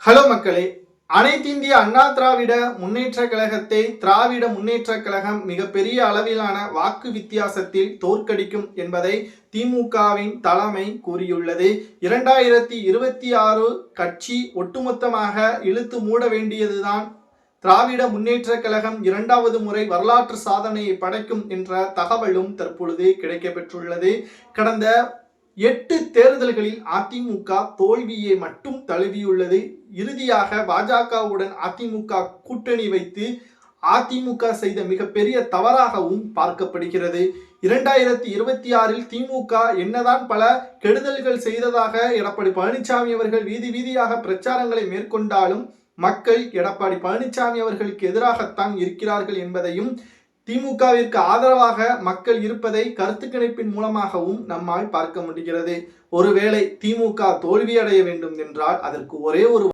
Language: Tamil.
ஹலோ மக்களே, அனைத்திந்திய அண்ணா திராவிட முன்னேற்ற கழகத்தை திராவிட முன்னேற்ற கழகம் மிகப்பெரிய அளவிலான வாக்கு வித்தியாசத்தில் தோற்கடிக்கும் என்பதை திமுகவின் தலைமை கூறியுள்ளது. 2026 கட்சி ஒட்டுமொத்தமாக இழுத்து மூட வேண்டியதுதான். திராவிட முன்னேற்ற கழகம் இரண்டாவது முறை வரலாற்று சாதனையை படைக்கும் என்ற தகவலும் தற்பொழுது கிடைக்கப்பெற்றுள்ளது. கடந்த 8 தேர்தல்களில் அதிமுக தோல்வியை மட்டும் தழுவியுள்ளது. இறுதியாக பாஜகவுடன் அதிமுக கூட்டணி வைத்து அதிமுக செய்த மிகப்பெரிய தவறாகவும் பார்க்கப்படுகிறது. 2026 திமுக என்னதான் பல கெடுதல்கள் செய்ததாக எடப்பாடி பழனிசாமி அவர்கள் வீதி வீதியாக பிரச்சாரங்களை மேற்கொண்டாலும் மக்கள் எடப்பாடி பழனிசாமி அவர்களுக்கு எதிராகத்தான் இருக்கிறார்கள் என்பதையும், திமுகவிற்கு ஆதரவாக மக்கள் இருப்பதை கருத்து கணிப்பின் மூலமாகவும் நம்மால் பார்க்க முடிகிறது. ஒருவேளை திமுக தோல்வியடைய வேண்டும் என்றால் அதற்கு ஒரே ஒரு